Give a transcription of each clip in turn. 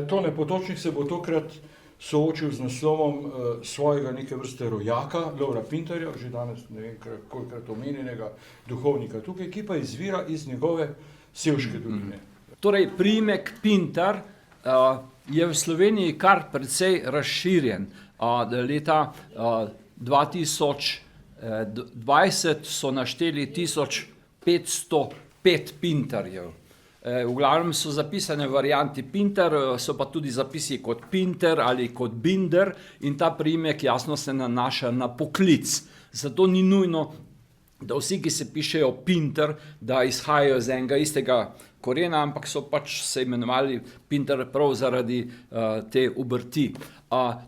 Tone Potočnik se bo tokrat soočil z naslovom svojega neke vrste rojaka, Lovra Pintarja, že danes ne vem kolikrat omenjenega duhovnika tukaj, ki pa izvira iz njegove Sevške doline. Torej, priimek Pintar je v Sloveniji kar precej razširjen. Leta 2020 so našteli 1505 Pintarjev. V glavnem so zapisane varianti Pintar, so pa tudi zapisi kot Pinter ali kot Binder in ta priimek jasno se nanaša na poklic. Zato ni nujno, da vsi, ki se pišejo Pintar, da izhajajo iz enega istega korena, ampak so pač se imenovali Pintar prav zaradi te obrti.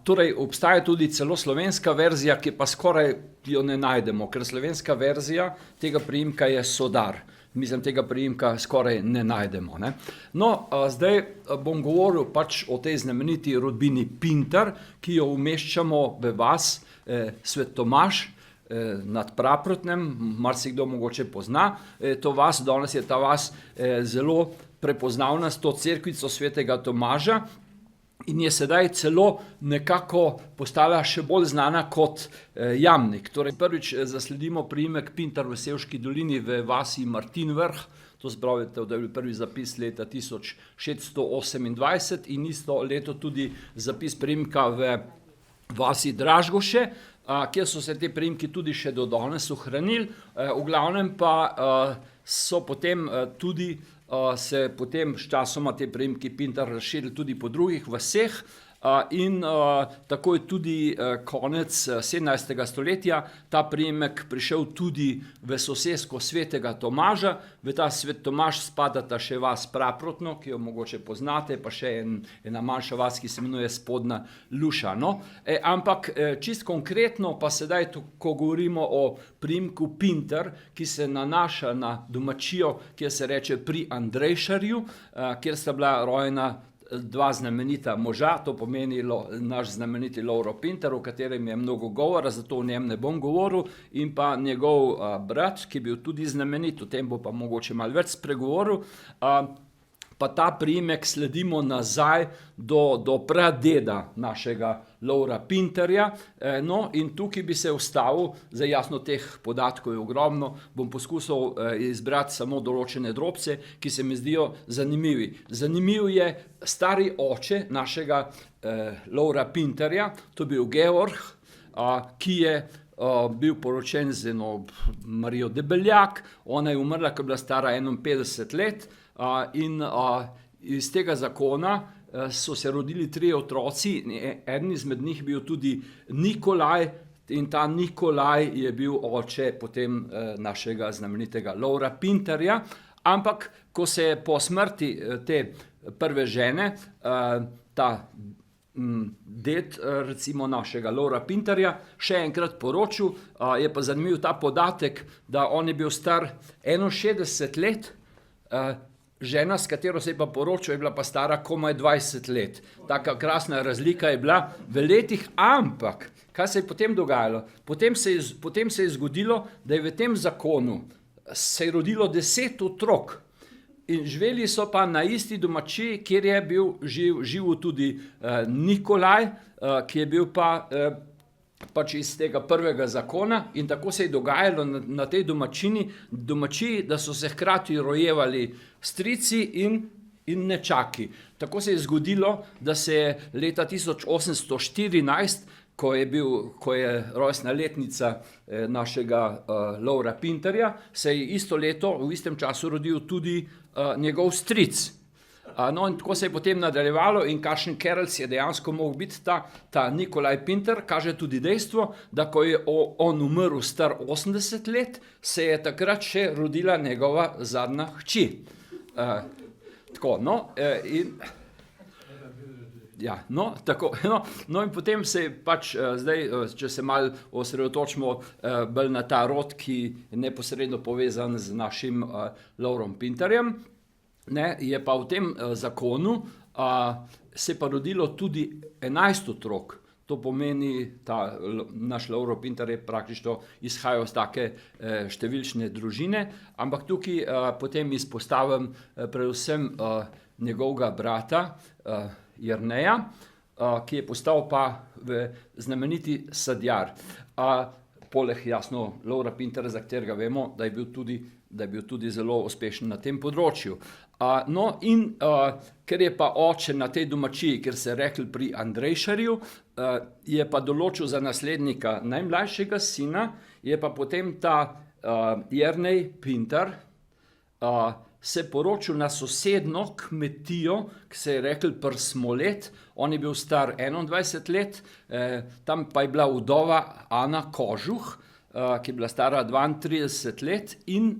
Torej, obstaja tudi celo slovenska verzija, ki pa skoraj jo ne najdemo, ker slovenska verzija tega priimka je Sodar. Mislim, tega priimka skoraj ne najdemo. Ne? No, zdaj bom govoril pač o tej znameniti rodbini Pintar, ki jo umeščamo v vas Svet Tomaž nad Praprotnem, marsikdo mogoče pozna to vas, danes je ta vas zelo prepoznavna s to cerkvico Svetega Tomaža in je sedaj celo nekako postala še bolj znana kot Jamnik. Torej, prvič zasledimo priimek Pintar v Sevški dolini v vasi Martinvrh, to se pravi, da je bil prvi zapis leta 1628 in isto leto tudi zapis priimka v vasi Dražgoše, kjer so se te priimki tudi še do danes ohranili. V glavnem pa so potem tudi se potem sčasoma te priimki Pintar razširili tudi po drugih vaseh in tako je tudi konec 17. stoletja ta priimek prišel tudi v sosesko Svetega Tomaža. V ta Svet Tomaž spadata še vas Praprotno, ki jo mogoče poznate, pa še ena manjša vas, ki se imenuje Spodnja Luša. No? Ampak čist konkretno pa sedaj, ko govorimo o priimku Pintar, ki se nanaša na domačijo, kjer se reče pri Andrejšarju, kjer sta bila rojena dva znamenita moža, to pomeni naš znameniti Lovro Pintar, o katerem je mnogo govora, zato o njem ne bom govoril, in pa njegov brat, ki je bil tudi znamenit, o tem bo pa mogoče malo več spregovoril. Pa ta priimek sledimo nazaj do pradeda našega Lovra Pintarja. No, in tukaj bi se ustavil, zdaj jasno teh podatkov je ogromno, bom poskusil izbrati samo določene drobce, ki se mi zdijo zanimivi. Zanimiv je stari oče našega Lovra Pintarja, to je bil Georg, ki je bil poročen z eno Marijo Debeljak, ona je umrla, ko je bila stara 51 let, in iz tega zakona so se rodili 3 otroci, eden izmed njih bil tudi Nikolaj, in ta Nikolaj je bil oče potem našega znamenitega Lovra Pintarja, ampak ko se je po smrti te prve žene ta ded recimo našega Lovra Pintarja še enkrat poročil, je pa zanimiv ta podatek, da on je bil star 61 let, žena, s katero se je pa poročil, je bila pa stara komaj 20 let. Taka krasna razlika je bila v letih, ampak kaj se je potem dogajalo? Potem se je zgodilo, da je v tem zakonu se je rodilo 10 otrok in živeli so pa na isti domačiji, kjer je bil živel tudi Nikolaj, ki je bil pa pač iz tega prvega zakona, in tako se je dogajalo na tej domačiji, da so se hkrati rojevali strici in nečaki. Tako se je zgodilo, da se je leta 1814, ko je rojstna letnica našega Lovra Pintarja, se je isto leto, v istem času rodil tudi njegov stric. No, in tako se je potem nadaljevalo in kakšen kerelc je dejansko mogel biti ta Nikolaj Pintar, kaže tudi dejstvo, da ko je on umrl star 80 let, se je takrat še rodila njegova zadnja hči. Tako, no, in ja, no, tako, no in potem se je pač zdaj, če se malo osredotočimo bolj na ta rod, ki je neposredno povezan z našim Lovrom Pintarjem, ne, je pa v tem zakonu se pa rodilo tudi 11 otrok. To pomeni, naš Lovro Pintar je praktično izhajal iz take številčne družine, ampak tukaj potem izpostavim predvsem njegovega brata Jerneja, ki je postal pa znameniti sadjar. Poleg jasno Lovra Pintara, za katerega vemo, da je bil tudi zelo uspešen na tem področju. Ker je pa oče na tej domačiji, ker se je rekel pri Andrejšarju, je pa določil za naslednika najmlajšega sina, je pa potem ta Jernej Pintar se poročil na sosedno kmetijo, ki se je rekel Prsmolet. On je bil star 21 let, tam pa je bila vdova Ana Kožuh, ki je bila stara 32 let in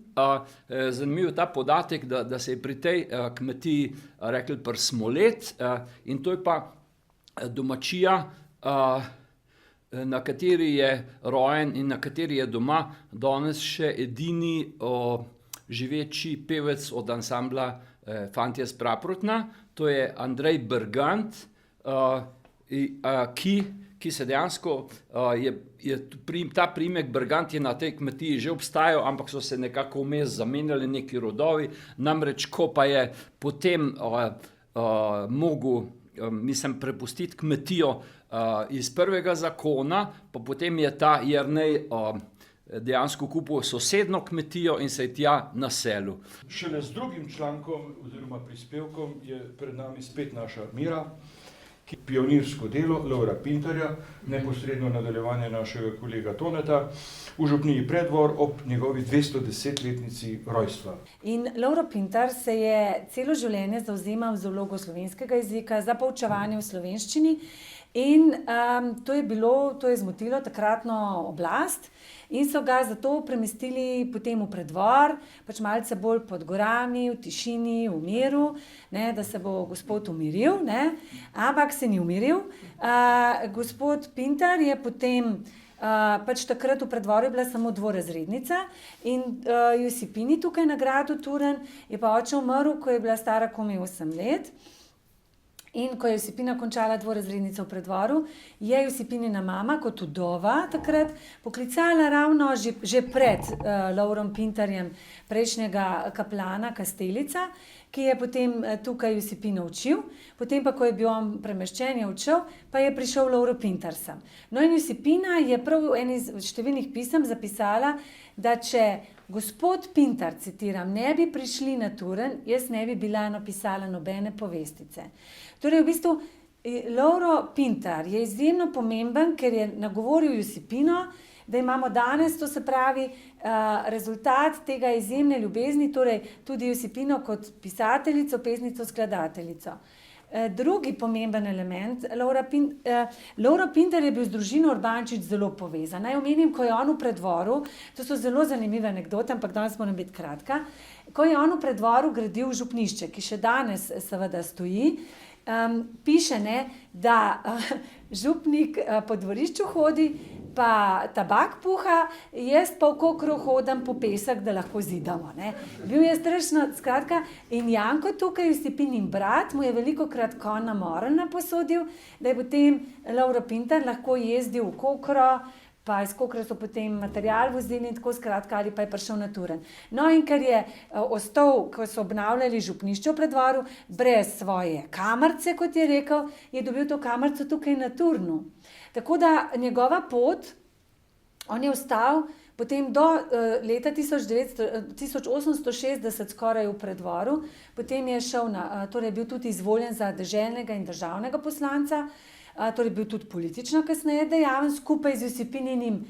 zanimiv je ta podatek, da se je pri tej kmetiji rekel Prsmolet in to je pa domačija, na kateri je rojen in na kateri je doma danes še edini živeči pevec od ansambla Fantje s Praprotna, to je Andrej Bergant, ki se dejansko, ta priimek Bergant je na tej kmetiji že obstajal, ampak so se nekako vmes zamenjali neki rodovi, namreč ko pa je potem mogel, prepustiti kmetijo iz prvega zakona, pa potem je ta Jernej dejansko kupil sosedno kmetijo in se je tja naselil. Šele z drugim člankom oziroma prispevkom je pred nami spet naša Mira, ki pionirsko delo Lovra Pintarja, neposredno nadaljevanje našega kolega Toneta, v župniji Preddvor ob njegovi 210-letnici rojstva. In Lovro Pintar se je celo življenje zavzemal za vlogo slovenskega jezika, za poučevanje v slovenščini in to je zmotilo takratno oblast. In so ga zato premestili potem v Preddvor, pač malce bolj pod gorami, v tišini, v miru, da se bo gospod umiril, ampak se ni umiril. Gospod Pintar je potem, pač takrat v Preddvoru je bila samo dvorazrednica in Josipini tukaj na gradu Turn je pa oče umrl, ko je bila stara komaj 8 let. In ko je Josipina končala dvorazrednico v Preddvoru, je Josipinina mama kot vdova takrat poklicala ravno že pred Lovrom Pintarjem prejšnjega kaplana Kastelica, ki je potem tukaj Josipino učil. Potem pa, ko je bil on premeščen, je odšel, pa je prišel Lovro Pintar sem. No in Josipina je prav v eni od številnih pisem zapisala, da če gospod Pintar, citiram, ne bi prišli na Turn, jaz ne bi bila napisala nobene povestice. Torej, v bistvu, Lovro Pintar je izjemno pomemben, ker je nagovoril Josipino, da imamo danes, to se pravi, rezultat tega izjemne ljubezni, torej tudi Josipino kot pisateljico, pesnico, skladateljico. Drugi pomemben element, Lovro Pintar je bil z družino Urbančič zelo povezan. Naj omenim, ko je on v Preddvoru, to so zelo zanimive anekdote, ampak danes moram biti kratka, ko je on v Preddvoru gradil župnišče, ki še danes seveda stoji, piše, da župnik po dvorišču hodi, pa tabak puha, jaz pa okokro hodim po pesek, da lahko zidamo. Bil je strašno, skratka, in Janko tukaj, Josipinin brat, mu je velikokrat konj na Moran naposodil, da je potem Lovro Pintar lahko jezdil v kokro, pa iz kokra so potem material vozili in tako skratka, ali pa je prišel na Turn. No in ker je ostal, ko so obnavljali župnišče v Preddvoru, brez svoje kamarce, kot je rekel, je dobil to kamarco tukaj na Turnu. Tako da njegova pot, on je ostal potem do leta 1860 skoraj v Preddvoru, potem je šel torej bil tudi izvoljen za deželnega in državnega poslanca, torej bil tudi politično kasneje dejaven, skupaj z Josipininim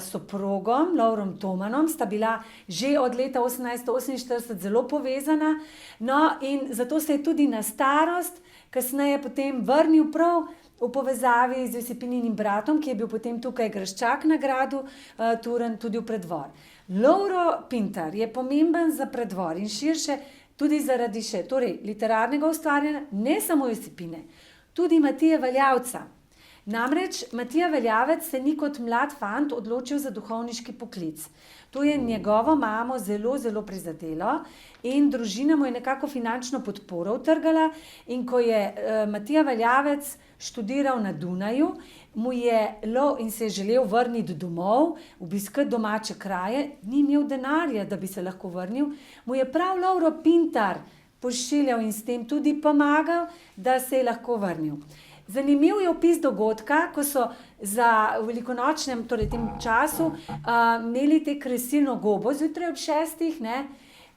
soprogom, Lovrom Tomanom, sta bila že od leta 1848 zelo povezana, no in zato se je tudi na starost kasneje potem vrnil prav v povezavi z Josipininim bratom, ki je bil potem tukaj graščak na gradu Turn, tudi v Preddvor. Lovro Pintar je pomemben za Preddvor in širše tudi zaradi torej literarnega ustvarjanja, ne samo Josipine, tudi Matije Valjavca. Namreč Matija Valjavec se ni kot mlad fant odločil za duhovniški poklic. To je njegovo mamo zelo, zelo prizadelo in družina mu je nekako finančno podporo utrgala, in ko je Matija Valjavec študiral na Dunaju, mu je in se je želel vrniti domov, obiskati domače kraje, ni imel denarja, da bi se lahko vrnil, mu je prav Lovro Pintar pošiljal in s tem tudi pomagal, da se je lahko vrnil. Zanimiv je opis dogodka, ko so za velikonočnem, torej tem času, imeli te kresilno gobo zjutraj ob 6, ne,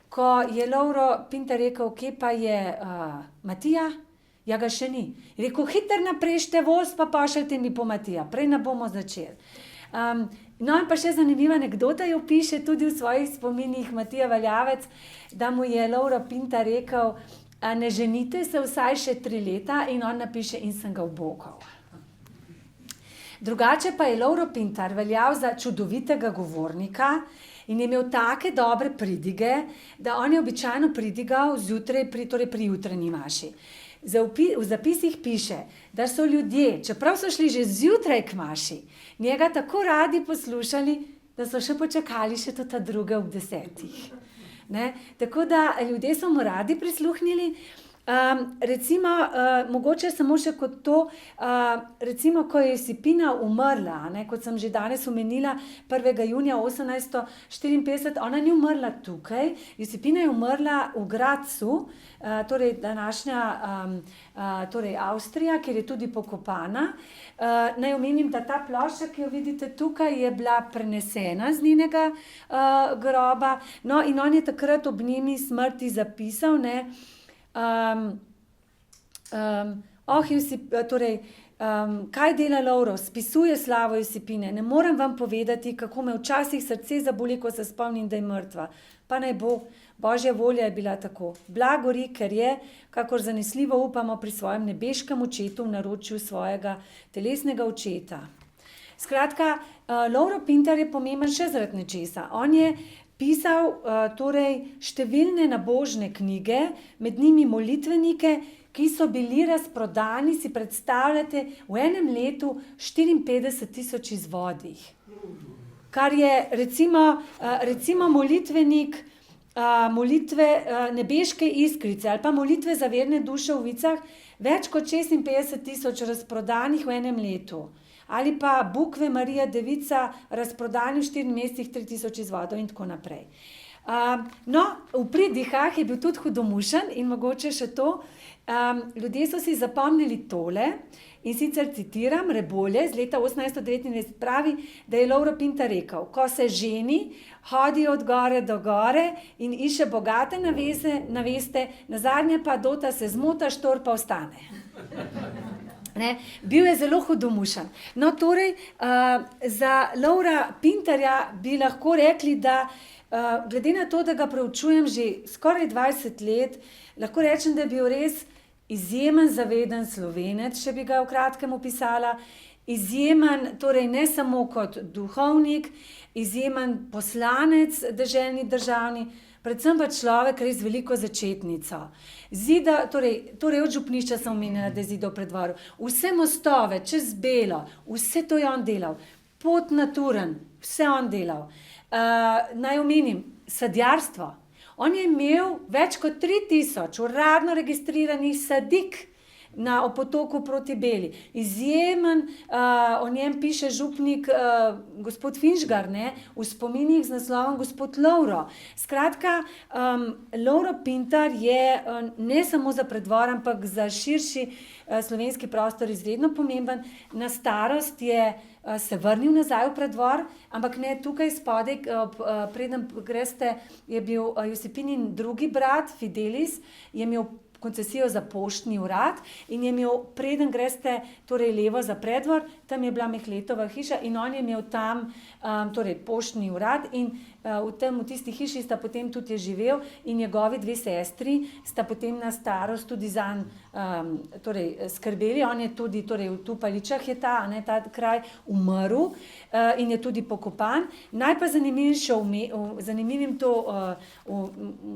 ko je Lovro Pintar rekel, kje pa je Matija? Ja, ga še ni. Je rekel, hiter naprešte voz, pa pošljite mi po Matija, prej ne bomo začeli. No in pa še zanimiva anekdota jo piše tudi v svojih spominih Matija Valjavec, da mu je Lovro Pintar rekel, ne ženite se vsaj še 3 leta, in on napiše, in sem ga ubokal. Drugače pa je Lovro Pintar veljal za čudovitega govornika in je imel take dobre pridige, da on je običajno pridigal zjutraj, torej pri jutranji maši. V zapisih piše, da so ljudje, čeprav so šli že zjutraj k maši, njega tako radi poslušali, da so še počakali še ta druga ob 10. Ne? Tako da ljudje so mu radi prisluhnili. Recimo, mogoče samo še kot to, recimo, ko je Josipina umrla, ne, kot sem že danes omenila, 1. junija 1854, ona ni umrla tukaj, Josipina je umrla v Gradcu, torej današnja torej Avstrija, kjer je tudi pokopana. Naj omenim, da ta plošča, ki jo vidite tukaj, je bila prenesena z njenega groba, no, in on je takrat ob njeni smrti zapisal, ne, kaj dela Lovro, spisuje slavo Josipine, ne morem vam povedati, kako me včasih srce zaboli, ko se spomnim, da je mrtva, pa naj bo, Božja volja je bila tako, blagori, ker je, kakor zanesljivo upamo pri svojem nebeškem očetu v naročju svojega telesnega očeta. Skratka, Lovro Pintar je pomemben še zaradi nečesa, on je pisal torej številne nabožne knjige, med njimi molitvenike, ki so bili razprodani, si predstavljate, v enem letu 54,000 izvodih. Kar je recimo molitvenik, molitve nebeške iskrice ali pa molitve za verne duše v Vicah, več kot 56,000 razprodanih v enem letu. Ali pa Bukve Marija Devica razprodani v 4 mesecih 3,000 izvodov in tako naprej. No, v Pridihah je bil tudi hudomušen in mogoče še to, ljudje so si zapomnili tole, in sicer citiram, Rebolje z leta 1829 pravi, da je Lovro Pintar rekel, ko se ženi, hodi od gore do gore in išče bogate naveste, nazadnje pa dota se zmota, štor pa ostane. Ne? Bil je zelo hudomušen. No, torej, za Lovra Pintarja bi lahko rekli, da glede na to, da ga preučujem že skoraj 20 let, lahko rečem, da je bil res izjemen zaveden Slovenec, če bi ga v kratkem opisala, izjemen, torej ne samo kot duhovnik, izjemen poslanec deželni državni, predvsem pa človek res veliko začetnico. Zida, torej od župnišča sem omenila, da je zidal pred dvoru, vse mostove, čez Belo, vse to je on delal, pot na Turen, vse on delal. Naj omenim, sadjarstvo. On je imel več kot 3,000 uradno registriranih sadik na potoku proti Beli. Izjemen, o njem piše župnik gospod Finžgar, ne, v spominih z naslovom gospod Lovro. Skratka, Lovro Pintar je ne samo za Preddvor, ampak za širši slovenski prostor izredno pomemben. Na starost je se vrnil nazaj v Preddvor, ampak ne tukaj spodaj, preden greste, je bil Josipinin drugi brat, Fidelis, je imel koncesijo za poštni urad in je imel, preden greste torej levo za Preddvor, tam je bila Mehletova hiša in on je imel tam torej poštni urad in v tisti hiši sta potem tudi živel in njegovi 2 sestri sta potem na starost tudi zanj torej skrbeli. On je tudi, torej v Tupaličah je ta kraj umrl in je tudi pokopan. Naj pa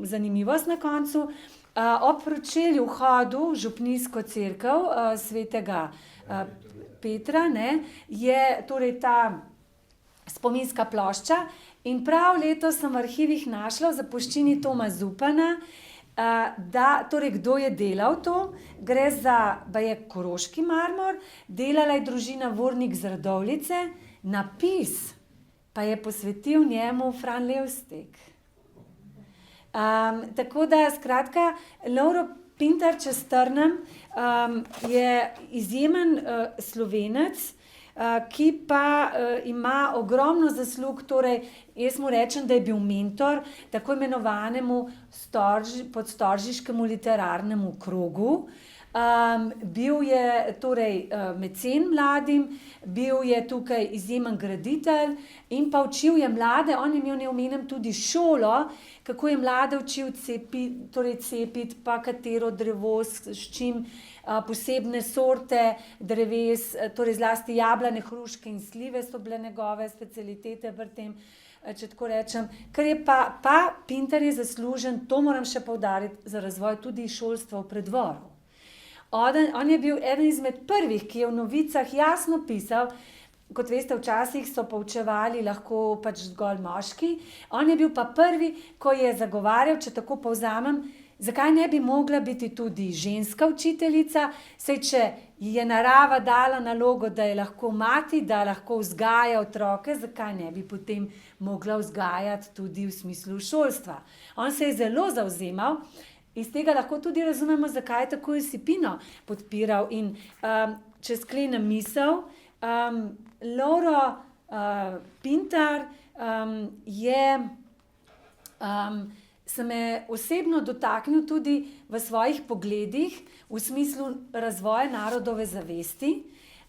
zanimivost na koncu, ob pročelju vhodu v župnijsko cerkev svetega Petra, ne, je torej ta spominska plošča In prav letos sem v arhivih našla v zapuščini Toma Zupana, torej kdo je delal to. Gre za baje koroški marmor, delala je družina Vornik z Radovljice, napis pa je posvetil njemu Fran Levstek. Tako da, skratka, Lovro Pintar, če strnem, je izjemen Slovenec, ki pa ima ogromno zaslug, torej jaz mu rečem, da je bil mentor tako imenovanemu podstoržiškemu literarnemu krogu. Bil je torej mecen mladim, bil je tukaj izjemen graditelj in pa učil je mlade, on je imel neomenem tudi šolo, kako je mlade učil cepiti, pa katero drevo, s čim, posebne sorte dreves, torej zlasti jablane, hruške in slive so bile njegove specialitete pri tem, če tako rečem. Ker je pa Pintar je zaslužen, to moram še poudariti, za razvoj tudi šolstva v Preddvoru. On je bil eden izmed prvih, ki je v novicah jasno pisal, kot veste, včasih so poučevali lahko pač zgolj moški, on je bil pa prvi, ko je zagovarjal, če tako povzamem, zakaj ne bi mogla biti tudi ženska učiteljica, saj če je narava dala nalogo, da je lahko mati, da lahko vzgaja otroke, zakaj ne bi potem mogla vzgajati tudi v smislu šolstva. On se je zelo zavzemal. Iz tega lahko tudi razumemo, zakaj je tako Josipino podpiral. In če sklenem misel, Lovro Pintar se me osebno dotaknil tudi v svojih pogledih v smislu razvoja narodove zavesti.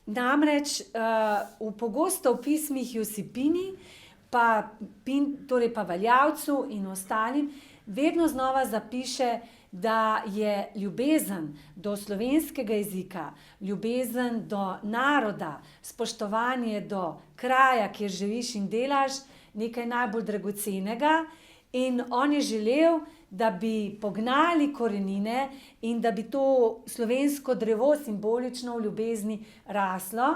Namreč pogosto v pismih Josipini, torej pa Valjavcu in ostalim, vedno znova zapiše, da je ljubezen do slovenskega jezika, ljubezen do naroda, spoštovanje do kraja, kjer živiš in delaš, nekaj najbolj dragocenega. In on je želel, da bi pognali korenine in da bi to slovensko drevo simbolično v ljubezni raslo.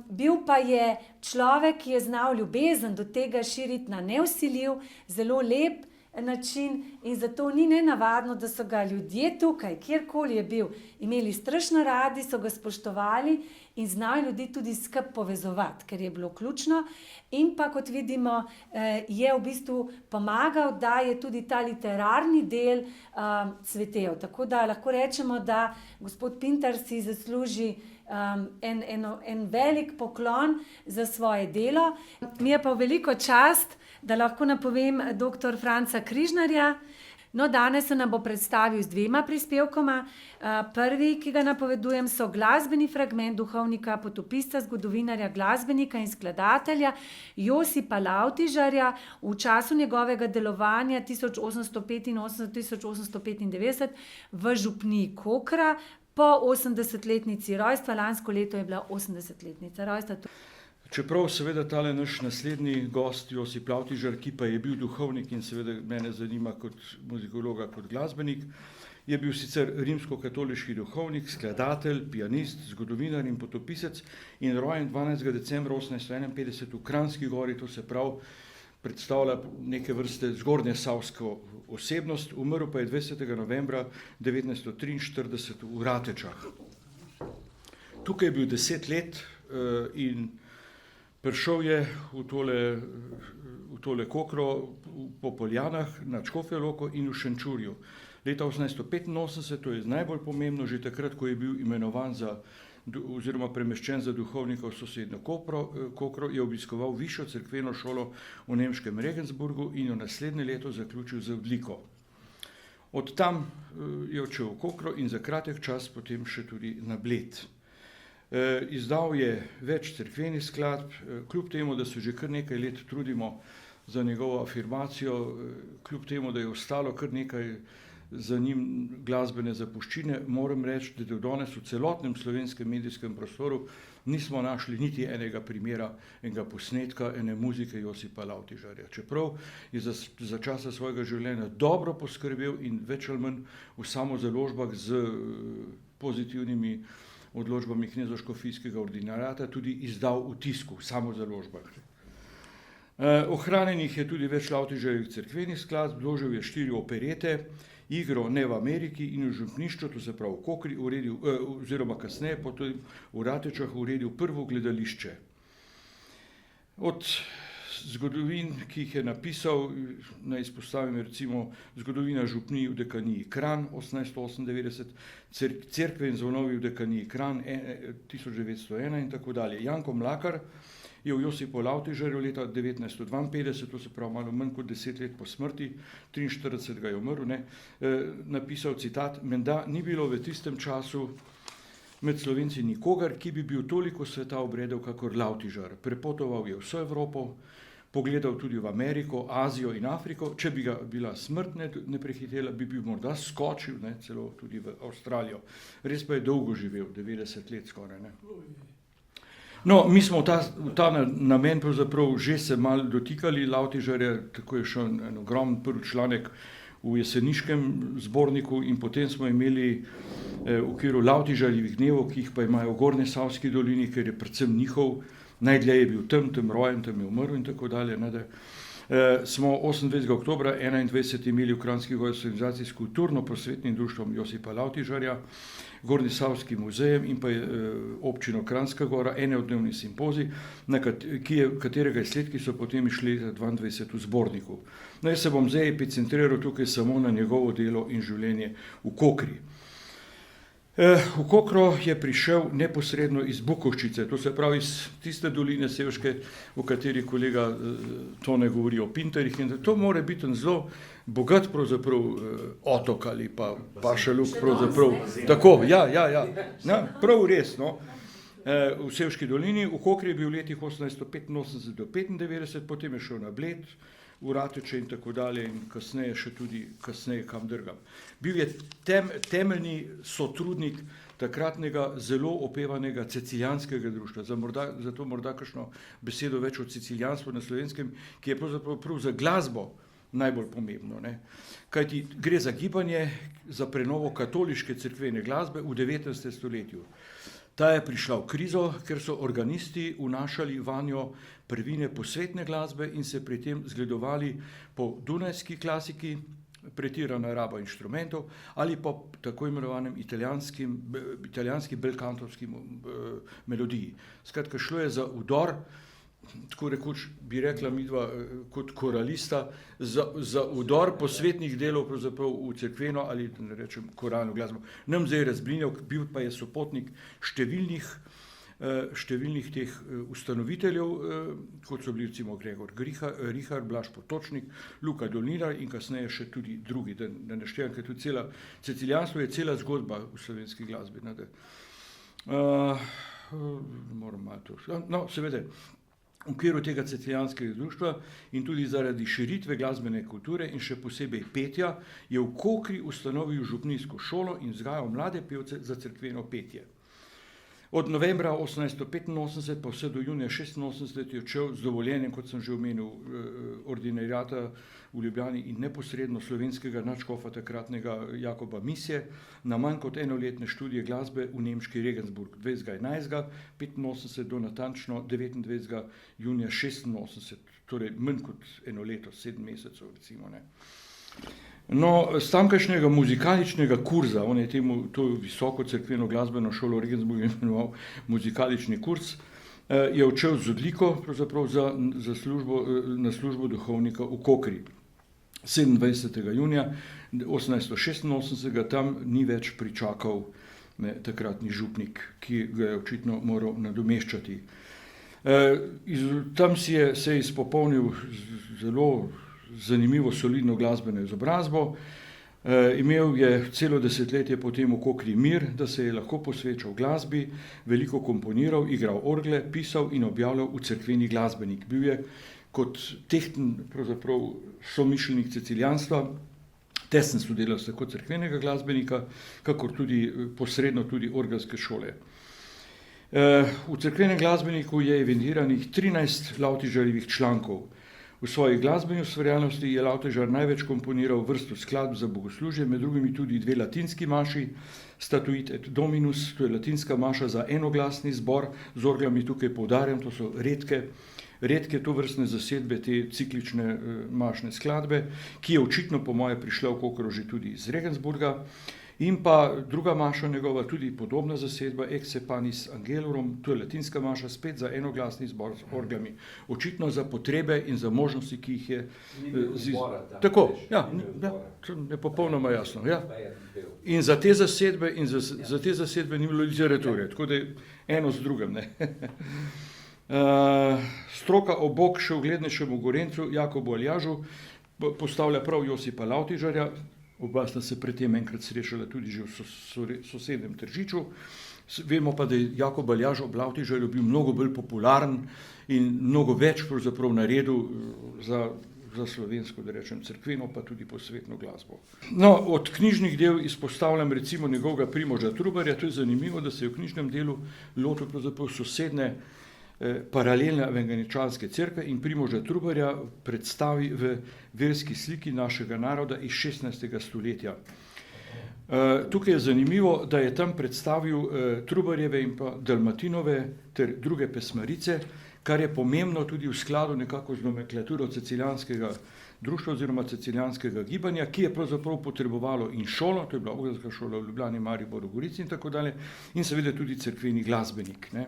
Bil pa je človek, ki je znal ljubezen do tega širiti na nevsiljiv, zelo lep način in zato ni nenavadno, da so ga ljudje tukaj, kjerkoli je bil, imeli strašno radi, so ga spoštovali in znali ljudi tudi skupaj povezovati, ker je bilo ključno. In pa, kot vidimo, je v bistvu pomagal, da je tudi ta literarni del cvetel. Tako da lahko rečemo, da gospod Pintar si zasluži en velik poklon za svoje delo. Mi je pa veliko čast, da lahko napovem dr. Franca Križnarja. No, danes se nam bo predstavil z 2 prispevkoma. Prvi, ki ga napovedujem, so glasbeni fragment duhovnika, potopisca, zgodovinarja, glasbenika in skladatelja Josipa Lavtižarja v času njegovega delovanja 1885-1895 v župniji Kokra po 80-letnici rojstva. Lansko leto je bila 80-letnica rojstva. Čeprav seveda tale naš naslednji gost, Josip Lavtižar, ki pa je bil duhovnik in seveda mene zanima kot muzikologa, kot glasbenik, je bil sicer rimsko-katoliški duhovnik, skladatelj, pianist, zgodovinar in potopisec in rojen 12. decembra 1851 v Kranjski Gori, to se pravi, predstavlja neke vrste zgornjesavsko osebnost, umrl pa je 20. novembra 1943 v Ratečah. Tukaj je bil 10 let in prišel je v tole Kokro po Poljanah, na Škofjo Loko in v Šenčurju. Leta 1885, to je najbolj pomembno, že takrat, ko je bil imenovan oziroma premeščen za duhovnika v sosednjo Kokro, je obiskoval višjo cerkveno šolo v nemškem Regensburgu in jo naslednje leto zaključil z odliko. Od tam je odšel v Kokro in za kratek čas potem še tudi na Bled. Izdal je več cerkvenih skladb, kljub temu, da se že kar nekaj let trudimo za njegovo afirmacijo, kljub temu, da je ostalo kar nekaj za njim glasbene zapuščine, moram reči, da do danes v celotnem slovenskem medijskem prostoru nismo našli niti enega primera, enega posnetka, ene muzike Josipa Lavtižarja. Čeprav je za časa svojega življenja dobro poskrbel in več ali manj v samozaložbah z pozitivnimi odločbami knezovškofijskega ordinariata tudi izdal v tisku, v samozaložbah. Ohranjenih je tudi več Lavtiževih cerkvenih skladb, vložil je 4 operete, igro Ne v Ameriki in v župnišču, to se pravi v Kokri, uredil, oziroma kasneje potem v Ratečah uredil prvo gledališče. Od zgodovin, ki jih je napisal, naj izpostavim recimo Zgodovina župnij v dekaniji Kranj 1898, Cerkve in zvonovi v dekaniji Kranj 1901 in tako dalje. Janko Mlakar je v Josipu Lavtižarju leta 1952, to se pravi malo manj kot 10 let po smrti, 43 je umrl, napisal citat: "Menda ni bilo v tistem času med Slovenci nikogar, ki bi bil toliko sveta obredel kakor Lavtižar. Prepotoval je vso Evropo, pogledal tudi v Ameriko, Azijo in Afriko, če bi ga bila smrt ne prehitela, bi bil morda skočil celo tudi v Avstralijo. Res pa je dolgo živel, 90 let skoraj. No, mi smo v ta namen pravzaprav že se malo dotikali Lavtižarja, tako je šel en ogromen prvi članek v jeseniškem zborniku in potem smo imeli v okviru Lavtižarjevih dnevov, ki jih pa imajo v Gornjesavski dolini, ker je predvsem njihov, najdlje je bil tam rojen, tam je umrl in tako dalje. Smo 28. oktobra 21. imeli v Kranjski Gori organizaciji s kulturno-prosvetnim društvom Josipa Lavtižarja, Gornjesavskim muzejem in pa občino Kranjska Gora, enodnevni simpozij, katerega izsledki so potem išli 22 v zborniku. Jaz se bom zdaj epicentriral tukaj samo na njegovo delo in življenje v Kokri. V Kokro je prišel neposredno iz Bukovščice, to se pravi iz tiste doline sevške, v kateri kolega Tone govori o Pintarjih, in to mora biti en zelo bogat pravzaprav otok ali pa pašaluk pravzaprav. Tako, ja, prav res, no. V Sevški dolini, v Kokri je bil v letih 1885 do 95, potem je šel na Bled, v Rateče in tako dalje in kasneje še tudi kam drugam. Bil je temeljni sotrudnik takratnega zelo opevanega cecilijanskega društva, zato morda kakšno besedo več o cecilijanstvu na Slovenskem, ki je pravzaprav za glasbo najbolj pomembno. Kajti gre za gibanje, za prenovo katoliške cerkvene glasbe v 19. stoletju. Ta je prišla v krizo, ker so organisti vnašali vanjo prvine posvetne glasbe in se pri tem zgledovali po dunajski klasiki, pretirana raba inštrumentov, ali pa tako imenovanem italijanski belkantovski melodiji. Skratka, šlo je za vdor, tako rekoč bi rekla midva kot koralista, za vdor posvetnih delov pravzaprav v cerkveno ali ne rečem koralno glasbo. Nam zdaj razblinjal, bil pa je sopotnik številnih teh ustanoviteljev, kot so bili recimo Gregor Richar, Blaž Potočnik, Luka Dolinar in kasneje še tudi drugi, da ne naštevam, ker tudi cecilijanstvo je cela zgodba v slovenski glasbi. Moram malo to. No, seveda, v okviru tega cecilijanskega društva in tudi zaradi širitve glasbene kulture in še posebej petja je v Kokri ustanovil župnijsko šolo in vzgajal mlade pevce za cerkveno petje. Od novembra 1885 pa vse do junija 86 je odšel z dovoljenjem, kot sem že omenil, ordinariata v Ljubljani in neposredno slovenskega nadškofa takratnega Jakoba Misje na manj kot enoletne študije glasbe v nemški Regensburg 20.11.85 do natančno 29. junija 86, torej manj kot eno leto, 7 mesecev recimo. No, z tamkajšnjega muzikaličnega kurza, on je to visoko cerkveno glasbeno šolo v Regensburgu imenoval muzikalični kurs, je odšel z odliko na službo duhovnika v Kokri. 27. junija 1886 tam ni več pričakal takratni župnik, ki ga je očitno moral nadomeščati. Tam se je izpopolnil zelo zanimivo, solidno glasbeno izobrazbo. Imel je celo desetletje potem v Kokri mir, da se je lahko posvečal glasbi, veliko komponiral, igral orgle, pisal in objavljal v cerkveni glasbenik. Bil je kot tehten pravzaprav somišljenik cecilijanstva, tesen sodelavec tako cerkvenega glasbenika, kakor tudi posredno tudi orgelske šole. V cerkvenem glasbeniku je evidentiranih 13 Lavtižarjevih člankov. V svoji glasbeni ustvarjalnosti je Lavtižar največ komponiral vrsto skladb za bogoslužje, med drugimi tudi 2 latinski maši, Statuit et Dominus, to je latinska maša za enoglasni zbor, z orglami tukaj poudarjam, to so redke redke tovrstne zasedbe, te ciklične mašne skladbe, ki je očitno po moje prišla v Kokro že tudi iz Regensburga. In pa druga maša njegova, tudi podobna zasedba, Ecce Panis Angelorum, to je latinska maša, spet za enoglasni zbor s orglami. Očitno za potrebe in za možnosti, ki jih je... Tako, ja, je popolnoma jasno. Ja. In za te zasedbe ni bilo literature, tako da je eno z drugim. Ne. Stroka obok še uglednejšemu Gorencu, Jakobu Aljažu, postavlja prav Josipa Lavtižarja. Oba sta se predtem enkrat srečala tudi že v sosednjem Tržiču. Vemo pa, da je Jakob Aljaž ob Lavtižarju bil mnogo bolj popularen in mnogo več pravzaprav naredil za slovensko, da rečem, cerkveno, pa tudi posvetno glasbo. No, od knjižnih del izpostavljam recimo njegovega Primoža Trubarja. To je zanimivo, da se je v knjižnem delu lotil pravzaprav sosedne paralelne evangeličanske cerkve in Primoža Trubarja predstavi v verski sliki našega naroda iz 16. stoletja. Tukaj je zanimivo, da je tam predstavil Trubarjeve in pa Dalmatinove ter druge pesmarice, kar je pomembno tudi v skladu nekako z nomenklaturo cecilijanskega društva oziroma cecilijanskega gibanja, ki je pravzaprav potrebovalo in šolo, to je bila Ogenska šola v Ljubljani, Mariboru, Gorici in tako dalje, in seveda tudi cerkveni glasbenik, ne.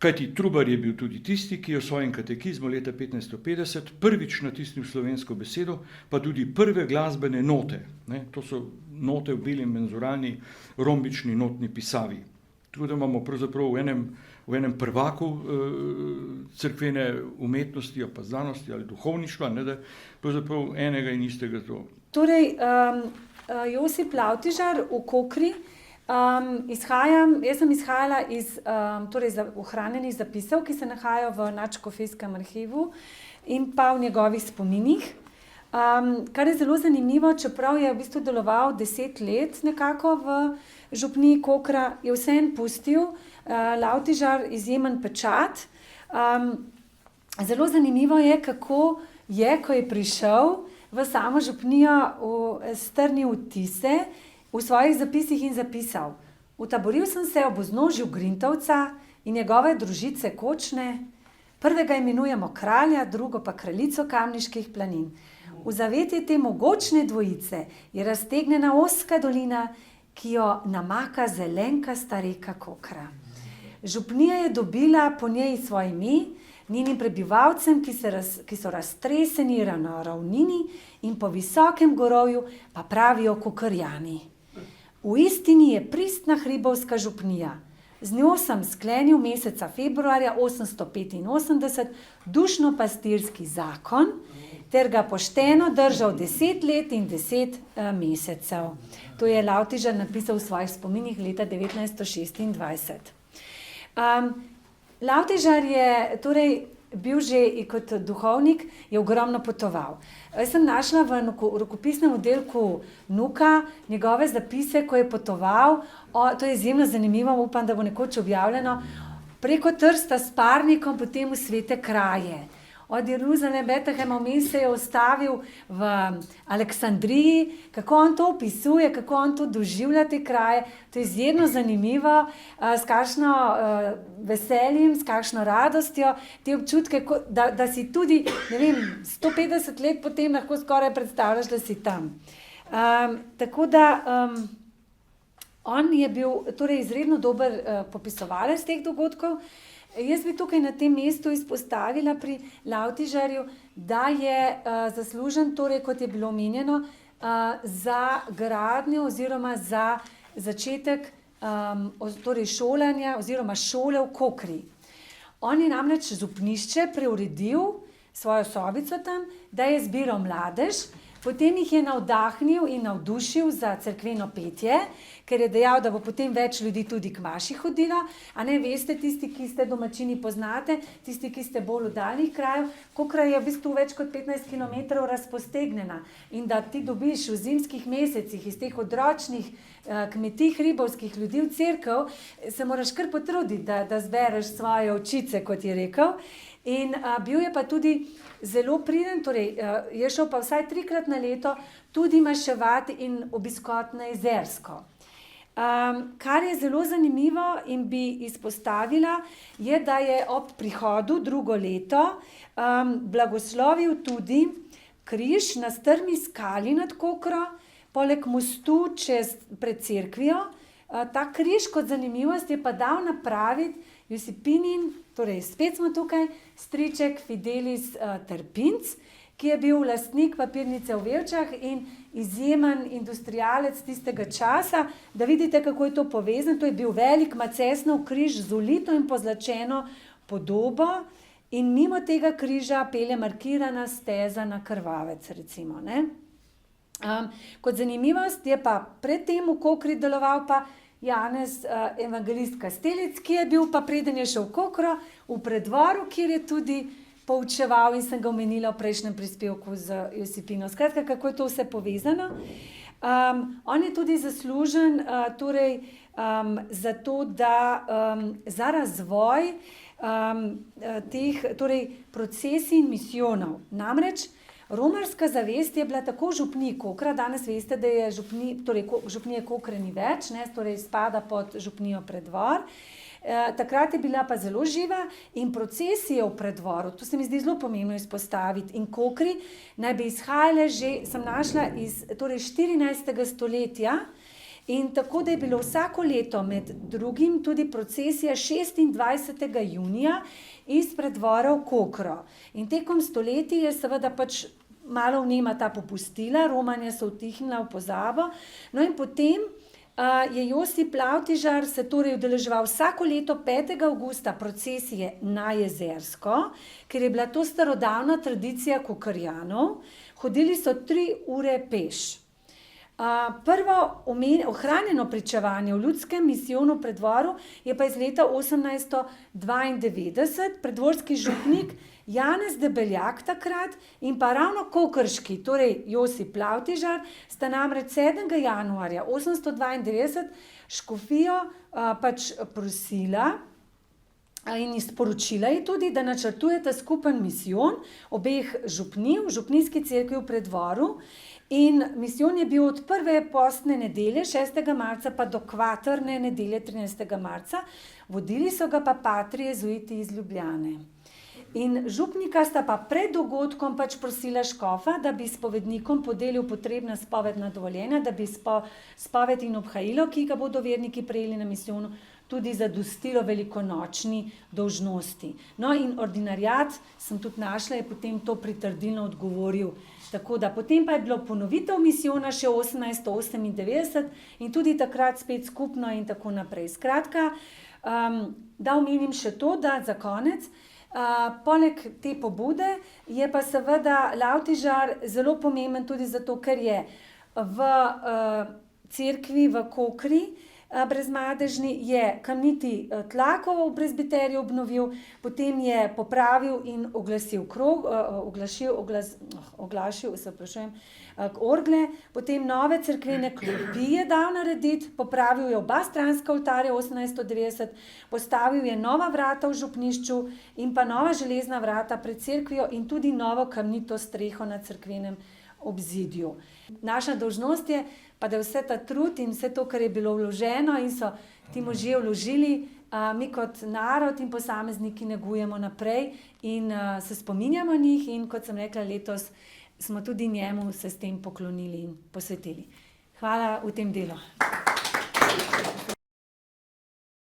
Kajti Trubar je bil tudi tisti, ki je v svojem katekizmu leta 1550 prvič natisnil slovensko besedo, pa tudi prve glasbene note. Ne? To so note v beli menzuralni rombični notni pisavi. Tako da imamo pravzaprav v enem prvaku cerkvene umetnosti, pa znanosti ali duhovništva, ne, da pravzaprav enega in istega to. Torej, Josip Lavtižar v Kokri, jaz sem izhajala iz ohranjenih zapisov, ki se nahajajo v Nadškofijskem arhivu in pa v njegovih spominih. Kar je zelo zanimivo, čeprav je v bistvu deloval 10 let nekako v župniji Kokra, je vseeno pustil Lavtižar izjemen pečat. Zelo zanimivo je, kako je, ko je prišel v samo župnijo, strnil vtise v svojih zapisih in zapisal: "Utaboril sem se ob vznožju Grintovca in njegove družice Kočne. Prvega imenujemo kralja, drugo pa kraljico Kamniških planin. V zavetje te mogočne dvojice je raztegnjena ozka dolina, ki jo namaka zelenkasta reka Kokra. Župnija je dobila po njej svoje ime, njenim prebivalcem, ki so raztreseni na ravnini in po visokem gorovju, pa pravijo Kokrjani. V istini je pristna hribovska župnija. Z njo sem sklenil meseca februarja 885 dušno-pastirski zakon, ter ga pošteno držal 10 let in 10 mesecev." To je Lavtižar napisal v svojih spominih leta 1926. Lavtižar je torej bil že kot duhovnik, je ogromno potoval. Jaz sem našla v rokopisnem oddelku NUK-a njegove zapise, ko je potoval, to je izjemno zanimivo, upam, da bo nekoč objavljeno, preko Trsta s parnikom, potem v svete kraje. Od Jeruzalema, Betlehema, vmes se je ustavil v Aleksandriji, kako on to opisuje, kako on to doživlja te kraje. To je izjemno zanimivo, s kakšno veseljem, s kakšno radostjo, te občutke, da si tudi, ne vem, 150 let potem lahko skoraj predstavljaš, da si tam. Tako da on je bil torej izredno dober popisovalec teh dogodkov. Jaz bi tukaj na tem mestu izpostavila pri Lavtižarju, da je zaslužen, torej kot je bilo omenjeno, za gradnjo oziroma za začetek torej šolanja oziroma šole v Kokri. On je namreč župnišče preuredil, svojo sobico tam, da je zbiral mladež, potem jih je navdahnil in navdušil za cerkveno petje, ker je dejal, da bo potem več ljudi tudi k maši hodilo. A ne veste, tisti, ki ste domačini poznate, tisti, ki ste bolj oddaljenih krajev, Kokra je v bistvu več kot 15 kilometrov razpostegnjena in da ti dobiš v zimskih mesecih iz teh odročnih kmetij hribovskih ljudi v cerkev, se moraš kar potruditi, da zbereš svoje ovčice, kot je rekel. In bil je pa tudi zelo priden, torej je šel pa vsaj 3-krat na leto tudi maševati in obiskovati na Jezersko. Kar je zelo zanimivo in bi izpostavila, je, da je ob prihodu drugo leto blagoslovil tudi križ na strmi skali nad Kokro, poleg mostu pred cerkvijo. Ta križ kot zanimivost je pa dal napraviti Josipinin, torej spet smo tukaj, striček Fidelis Trpinc, ki je bil lastnik papirnice v Velčah in izjemen industrialec tistega časa. Da vidite, kako je to povezano, to je bil velik macesnov križ z ulito in pozlačeno podobo in mimo tega križa pelje markirana steza na Krvavec, recimo, ne. Kot zanimivost je pa pred tem v Kokri deloval pa Janez evangelist Kastelic, ki je bil pa preden je šel v Kokro, v Preddvoru, kjer je tudi poučeval in sem ga omenila v prejšnjem prispevku z Josipino. Skratka, kako je to vse povezano. On je tudi zaslužen za to, da za razvoj teh procesij in misijonov. Namreč romarska zavest je bila tako v župniji Kokra, danes veste, da je župnije Kokre ni več, ne, torej spada pod župnijo Preddvor. Takrat je bila pa zelo živa in procesije v Preddvoru, to se mi zdi zelo pomembno izpostaviti, in Kokri naj bi izhajale že, sem našla, iz 14. stoletja, in tako, da je bilo vsako leto med drugim tudi procesija 26. junija iz Preddvora v Kokro. In tekom stoletij je seveda pač malo vnema ta popustila, romanja so utihnila v pozabo, no in potem je Josip Lavtižar se torej udeleževal vsako leto 5. avgusta procesije na Jezersko, ker je bila to starodavna tradicija Kokrjanov. Hodili so 3 ure peš. Prvo ohranjeno pričevanje v ljudskem misijonu v Preddvoru je pa iz leta 1892, preddvorski župnik Janez Debeljak takrat in pa ravno kokrški, torej Josip Lavtižar, sta namreč 7. januarja 892 škofijo pač prosila in sporočila ji tudi, da načrtujeta skupen misijon obeh župnij v župnijski cerkvi v Preddvoru. In misijon je bil od prve postne nedelje 6. marca pa do kvatrne nedelje 13. marca. Vodili so ga pa patri jezuiti iz Ljubljane. In župnika sta pa pred dogodkom pač prosila škofa, da bi spovednikom podelil potrebna spovedna dovoljenja, da bi spoved in obhajilo, ki ga bodo verniki prejeli na misijonu, tudi zadostilo velikonočni dolžnosti. No in ordinariat, sem tudi našla, je potem to pritrdilno odgovoril. Tako da potem pa je bilo ponovitev misijona še 1898 in tudi takrat spet skupno in tako naprej. Skratka, da omenim še to, da za konec, poleg te pobude je pa seveda Lavtižar zelo pomemben tudi zato, ker je v cerkvi v Kokri brezmadežni je kamniti tlakov v prezbiteriju obnovil, potem je popravil in oglasil orgle, potem nove cerkvene klopi je dal narediti, popravil je oba stranska oltarja 1890, postavil je nova vrata v župnišču in pa nova železna vrata pred cerkvijo in tudi novo kamnito streho na cerkvenem obzidju. Naša dolžnost je pa, da vse ta trud in vse to, kar je bilo vloženo in so ti možje vložili, mi kot narod in posamezniki negujemo naprej in se spominjamo njih in kot sem rekla, letos smo tudi njemu se s tem poklonili in posvetili. Hvala v tem delu.